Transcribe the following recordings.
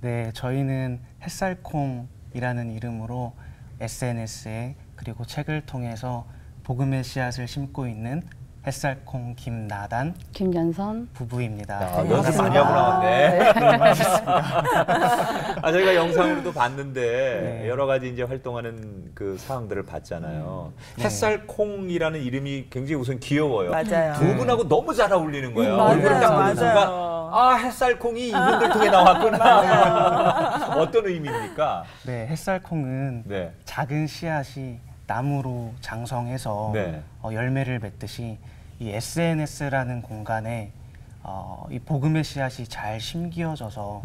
네, 저희는 햇살콩이라는 이름으로 SNS에 그리고 책을 통해서 복음의 씨앗을 심고 있는 햇살콩 김나단, 김연선 부부입니다. 네, 연습 많이 하고 나왔네. 반갑습니다. 저희가 영상으로도 봤는데 네. 여러 가지 이제 활동하는 그 상황들을 봤잖아요. 네. 햇살콩이라는 이름이 굉장히 우선 귀여워요. 맞아요. 두 분하고 너무 잘 어울리는 거예요. 맞아요, 얼굴을 딱 보는 순간 맞아요. 아, 햇살콩이 이분들 통해 나왔구나. 어떤 의미입니까? 네, 햇살콩은 네. 작은 씨앗이 나무로 장성해서 네. 열매를 맺듯이 이 SNS라는 공간에 이 복음의 씨앗이 잘 심기어져서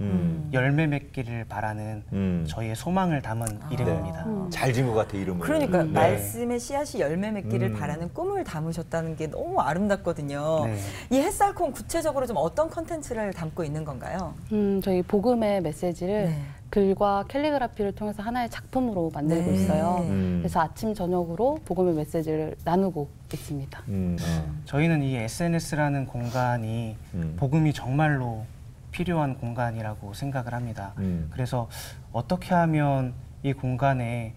열매 맺기를 바라는 저희의 소망을 담은 이름입니다. 잘 지은 것 같아, 이름을. 그러니까 네. 말씀의 씨앗이 열매 맺기를 바라는 꿈을 담으셨다는 게 너무 아름답거든요. 네. 이 햇살콩 구체적으로 좀 어떤 컨텐츠를 담고 있는 건가요? 저희 복음의 메시지를 네. 글과 캘리그라피를 통해서 하나의 작품으로 만들고 네. 있어요. 그래서 아침 저녁으로 복음의 메시지를 나누고 있습니다. 저희는 이 SNS라는 공간이 복음이 정말로 필요한 공간이라고 생각을 합니다. 그래서 어떻게 하면 이 공간에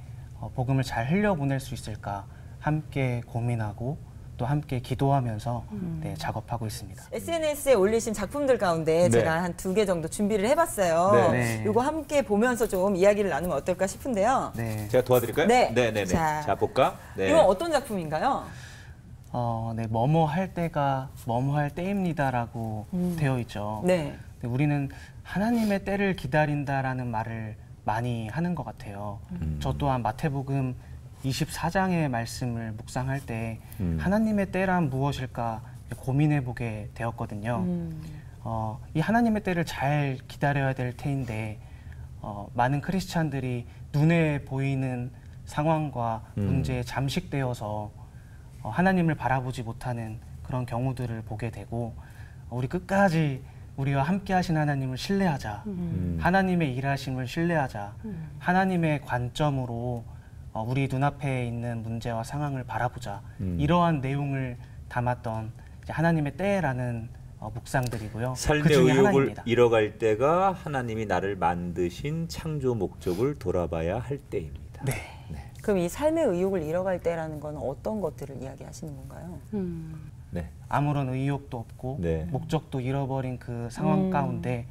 복음을 잘 흘려보낼 수 있을까 함께 고민하고 또 함께 기도하면서 네, 작업하고 있습니다. SNS에 올리신 작품들 가운데 네. 제가 한 2개 정도 준비를 해봤어요. 네. 이거 함께 보면서 좀 이야기를 나누면 어떨까 싶은데요. 네, 제가 도와드릴까요? 네. 네네네. 자, 자, 볼까? 네. 이건 어떤 작품인가요? 네, 뭐뭐 할 때가 뭐뭐 할 때입니다라고 되어 있죠. 네. 근데 우리는 하나님의 때를 기다린다라는 말을 많이 하는 것 같아요. 저 또한 마태복음 24장의 말씀을 묵상할 때 하나님의 때란 무엇일까 고민해 보게 되었거든요. 이 하나님의 때를 잘 기다려야 될 테인데 많은 크리스찬들이 눈에 보이는 상황과 문제에 잠식되어서 하나님을 바라보지 못하는 그런 경우들을 보게 되고 우리 끝까지 우리와 함께 하신 하나님을 신뢰하자. 하나님의 일하심을 신뢰하자. 하나님의 관점으로 우리 눈앞에 있는 문제와 상황을 바라보자. 이러한 내용을 담았던 이제 하나님의 때라는 묵상들이고요. 삶의 그 중에 의욕을 하나입니다. 잃어갈 때가 하나님이 나를 만드신 창조 목적을 돌아봐야 할 때입니다. 네. 그럼 이 삶의 의욕을 잃어갈 때라는 건 어떤 것들을 이야기하시는 건가요? 네. 아무런 의욕도 없고 네. 목적도 잃어버린 그 상황 가운데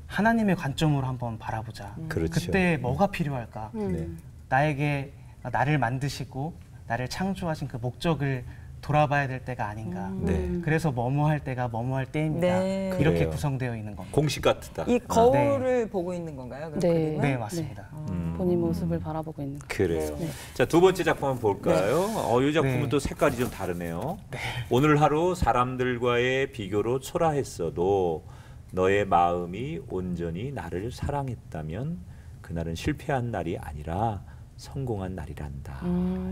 하나님의 관점으로 한번 바라보자. 그렇죠. 그때 뭐가 필요할까? 네. 나에게 나를 만드시고 나를 창조하신 그 목적을 돌아봐야 될 때가 아닌가. 네. 그래서 뭐뭐 할 때가 뭐뭐 할 때입니다. 네. 이렇게 그래요. 구성되어 있는 겁니다. 공식 같다. 이 거울을 보고 있는 건가요? 그럼 네. 그림은? 네, 맞습니다. 본인 모습을 바라보고 있는 거. 그래요. 네. 자, 두 번째 작품 한번 볼까요? 이 작품은 네. 또 색깔이 좀 다르네요. 오늘 하루 사람들과의 비교로 초라했어도 너의 마음이 온전히 나를 사랑했다면 그날은 실패한 날이 아니라 성공한 날이란다.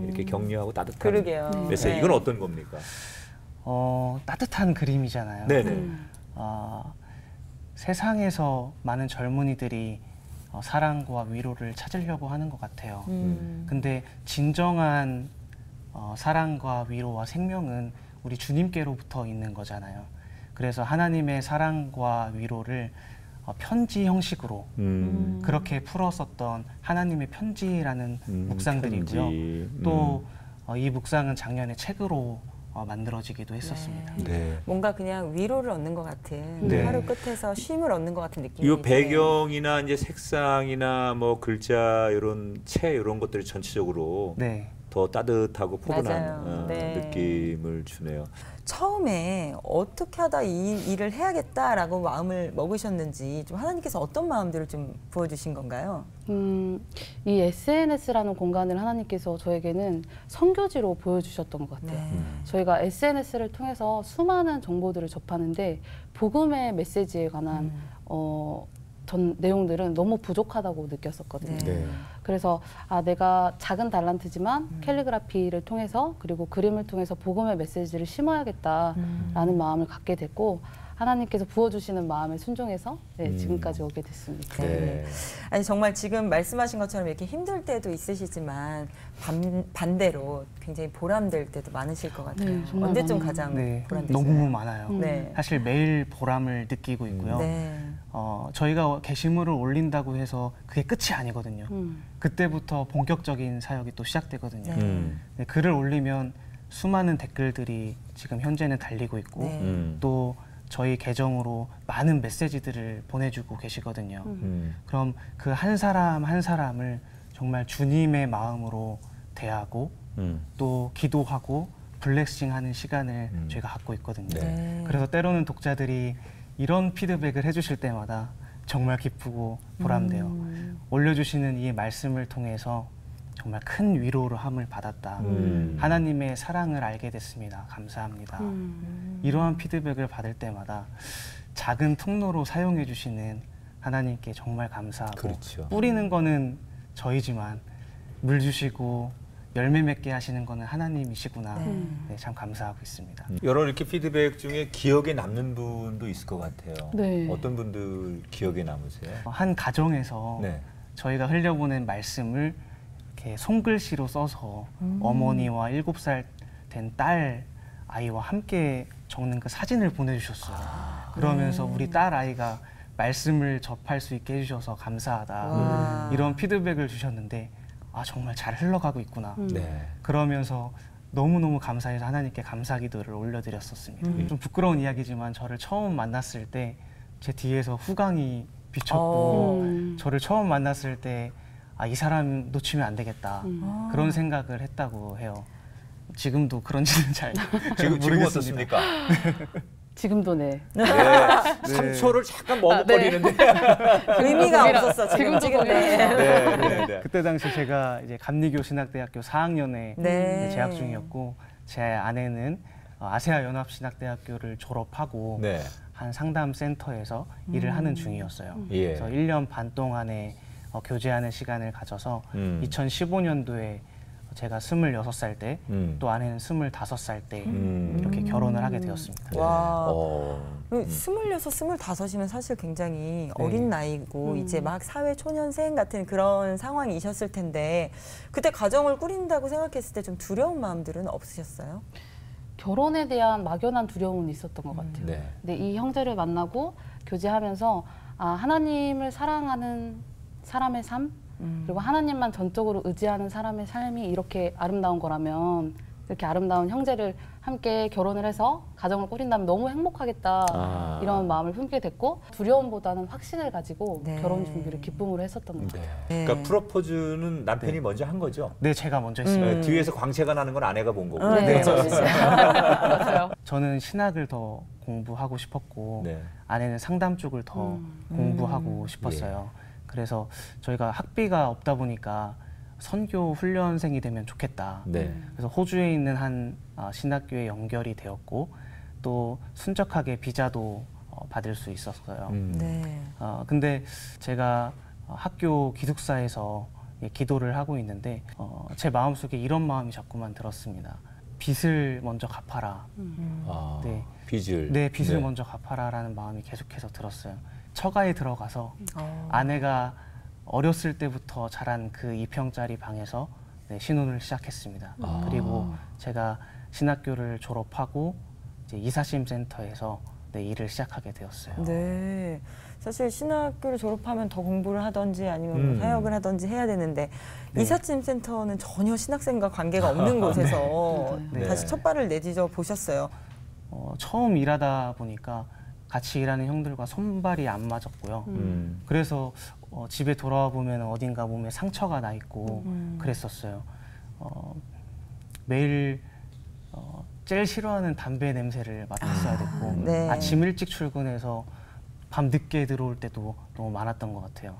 이렇게 격려하고 따뜻한 그러게요. 메시지. 네. 이건 어떤 겁니까? 따뜻한 그림이잖아요. 네네. 세상에서 많은 젊은이들이 사랑과 위로를 찾으려고 하는 것 같아요. 근데 진정한 사랑과 위로와 생명은 우리 주님께로부터 있는 거잖아요. 그래서 하나님의 사랑과 위로를 편지 형식으로 그렇게 풀었었던 하나님의 편지라는 묵상들이고요. 편지. 또 이 묵상은 작년에 책으로 만들어지기도 했었습니다. 네. 뭔가 그냥 위로를 얻는 것 같은 네. 하루 끝에서 쉼을 얻는 것 같은 느낌이 이 드네요. 배경이나 이제 색상이나 뭐 글자 이런 체 이런 것들이 전체적으로 네. 더 따뜻하고 포근한 맞아요. 네. 느낌을 주네요. 처음에 어떻게 하다 이 일을 해야겠다라고 마음을 먹으셨는지 좀 하나님께서 어떤 마음들을 좀 부어주신 건가요? 이 SNS라는 공간을 하나님께서 저에게는 선교지로 보여주셨던 것 같아요. 네. 저희가 SNS를 통해서 수많은 정보들을 접하는데 복음의 메시지에 관한 전 내용들은 너무 부족하다고 느꼈었거든요. 네. 그래서 내가 작은 달란트지만 캘리그라피를 통해서 그리고 그림을 통해서 복음의 메시지를 심어야겠다라는 마음을 갖게 됐고 하나님께서 부어주시는 마음에 순종해서 네, 지금까지 오게 됐습니다. 네. 아니 정말 지금 말씀하신 것처럼 이렇게 힘들 때도 있으시지만 반대로 굉장히 보람될 때도 많으실 것 같아요. 네, 정말 언제쯤 많아요. 가장 네, 보람되세요? 너무 많아요. 네. 사실 매일 보람을 느끼고 있고요. 네. 저희가 게시물을 올린다고 해서 그게 끝이 아니거든요. 그때부터 본격적인 사역이 또 시작되거든요. 네. 네, 글을 올리면 수많은 댓글들이 지금 현재는 달리고 있고 네. 또 저희 계정으로 많은 메시지들을 보내주고 계시거든요. 그럼 그 한 사람 한 사람을 정말 주님의 마음으로 대하고 또 기도하고 블레싱하는 시간을 저희가 갖고 있거든요. 네. 그래서 때로는 독자들이 이런 피드백을 해주실 때마다 정말 기쁘고 보람돼요. 올려주시는 이 말씀을 통해서 정말 큰 위로함을 받았다. 하나님의 사랑을 알게 됐습니다. 감사합니다. 이러한 피드백을 받을 때마다 작은 통로로 사용해 주시는 하나님께 정말 감사하고 그렇죠. 뿌리는 거는 저희지만 물 주시고 열매 맺게 하시는 거는 하나님이시구나. 네, 참 감사하고 있습니다. 여러 이렇게 피드백 중에 기억에 남는 분도 있을 것 같아요. 네. 어떤 분들 기억에 남으세요? 한 가정에서 네. 저희가 흘려보낸 말씀을 이렇게 손글씨로 써서 어머니와 7살 된 딸 아이와 함께 적는 그 사진을 보내주셨어요. 그러면서 우리 딸 아이가 말씀을 접할 수 있게 해주셔서 감사하다. 와. 이런 피드백을 주셨는데 아 정말 잘 흘러가고 있구나. 네. 그러면서 너무너무 감사해서 하나님께 감사 기도를 올려드렸었습니다. 좀 부끄러운 이야기지만 저를 처음 만났을 때 제 뒤에서 후광이 비쳤고 저를 처음 만났을 때 아, 이 사람 놓치면 안 되겠다. 그런 생각을 했다고 해요. 지금도 그런지는 잘 지금 모르겠습니다. 어떻습니까? 지금도 네. 네. 상처를 잠깐 머뭇거리는데. 의미가 없었어 지금. 지금도 네. 네, 네, 네. 그때 당시 제가 이제 감리교 신학대학교 4학년에 네. 재학 중이었고 제 아내는 아세아 연합신학대학교를 졸업하고 네. 한 상담센터에서 일을 하는 중이었어요. 예. 그래서 1년 반 동안의 교제하는 시간을 가져서 2015년도에 제가 26살 때 또 아내는 25살 때 이렇게 결혼을 하게 되었습니다. 와. 어. 26, 25이면 사실 굉장히 어린 나이고 이제 막 사회 초년생 같은 그런 상황이셨을 텐데 그때 가정을 꾸린다고 생각했을 때 좀 두려운 마음들은 없으셨어요? 결혼에 대한 막연한 두려움은 있었던 것 같아요. 네. 근데 이 형제를 만나고 교제하면서 아, 하나님을 사랑하는 사람의 삶 그리고 하나님만 전적으로 의지하는 사람의 삶이 이렇게 아름다운 거라면 이렇게 아름다운 형제를 함께 결혼을 해서 가정을 꾸린다면 너무 행복하겠다 이런 마음을 품게 됐고 두려움보다는 확신을 가지고 네. 결혼 준비를 기쁨으로 했었던 것 같아요. 네. 그러니까 프로포즈는 남편이 먼저 한 거죠? 네, 제가 먼저 했습니다. 네, 뒤에서 광채가 나는 건 아내가 본 거고. 네, 맞아요. 저는 신학을 더 공부하고 싶었고 네. 아내는 상담 쪽을 더 공부하고 싶었어요. 그래서 저희가 학비가 없다 보니까 선교 훈련생이 되면 좋겠다. 네. 그래서 호주에 있는 한 신학교에 연결이 되었고 또 순적하게 비자도 받을 수 있었어요. 네. 근데 제가 학교 기숙사에서 기도를 하고 있는데 제 마음속에 이런 마음이 자꾸만 들었습니다. 빚을 먼저 갚아라. 아, 네. 빚을. 네, 빚을 네. 먼저 갚아라라는 마음이 계속해서 들었어요. 처가에 들어가서 아내가 어렸을 때부터 자란 그 2평짜리 방에서 네, 신혼을 시작했습니다. 그리고 제가 신학교를 졸업하고 이제 이사심 센터에서 네, 일을 시작하게 되었어요. 네. 사실 신학교를 졸업하면 더 공부를 하든지 아니면 뭐 사역을 하든지 해야 되는데 이사짐 센터는 전혀 신학생과 관계가 없는 곳에서 네. 다시 첫 발을 내디뎌 보셨어요. 처음 일하다 보니까 같이 일하는 형들과 손발이 안 맞았고요. 그래서 집에 돌아와 보면 어딘가 몸에 상처가 나 있고 그랬었어요. 매일 제일 싫어하는 담배 냄새를 맡았어야 됐고 네. 아침 일찍 출근해서 밤 늦게 들어올 때도 너무 많았던 것 같아요.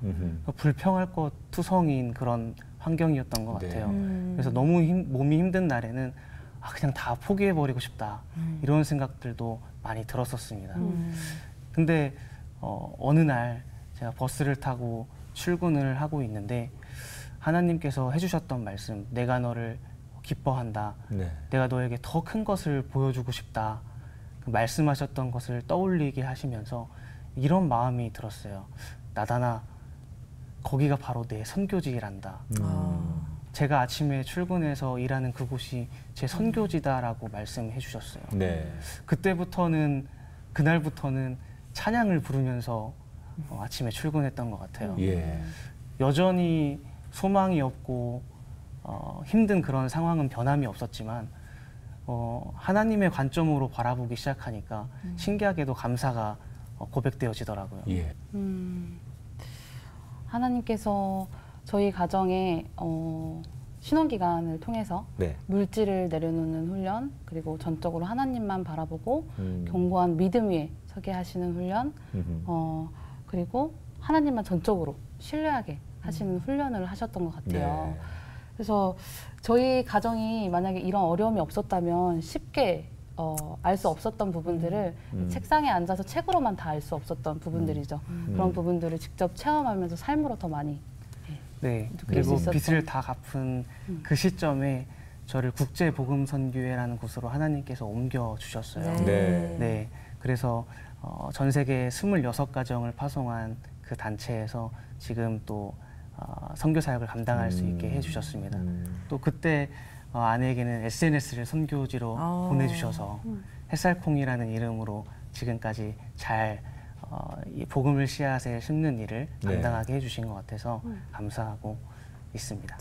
불평할 것 투성인 그런 환경이었던 것 네. 같아요. 그래서 너무 몸이 힘든 날에는 그냥 다 포기해버리고 싶다 이런 생각들도 많이 들었었습니다. 근데 어느 날 제가 버스를 타고 출근을 하고 있는데 하나님께서 해주셨던 말씀, 내가 너를 기뻐한다. 네. 내가 너에게 더 큰 것을 보여주고 싶다. 그 그 말씀하셨던 것을 떠올리게 하시면서 이런 마음이 들었어요. 나다나 거기가 바로 내 선교지란다. 제가 아침에 출근해서 일하는 그곳이 제 선교지다라고 말씀해 주셨어요. 네. 그날부터는 찬양을 부르면서 아침에 출근했던 것 같아요. 예. 여전히 소망이 없고 힘든 그런 상황은 변함이 없었지만 하나님의 관점으로 바라보기 시작하니까 신기하게도 감사가 고백되어지더라고요. 예. 하나님께서 저희 가정에 신혼기간을 통해서 네. 물질을 내려놓는 훈련, 그리고 전적으로 하나님만 바라보고 음. 견고한 믿음 위에 서게 하시는 훈련, 그리고 하나님만 전적으로 신뢰하게 하시는 훈련을 하셨던 것 같아요. 네. 그래서 저희 가정이 만약에 이런 어려움이 없었다면 쉽게 알 수 없었던 부분들을 책상에 앉아서 책으로만 다 알 수 없었던 부분들이죠. 그런 부분들을 직접 체험하면서 삶으로 더 많이 네. 느낄 수 그리고 있었던. 빚을 다 갚은 그 시점에 저를 국제복음선교회라는 곳으로 하나님께서 옮겨 주셨어요. 네. 네. 그래서 전 세계 26가정을 파송한 그 단체에서 지금 또 선교 사역을 감당할 수 있게 해주셨습니다. 또 그때 아내에게는 SNS를 선교지로 보내주셔서 햇살콩이라는 이름으로 지금까지 잘 이 복음을 씨앗에 심는 일을 네. 감당하게 해주신 것 같아서 감사하고 있습니다.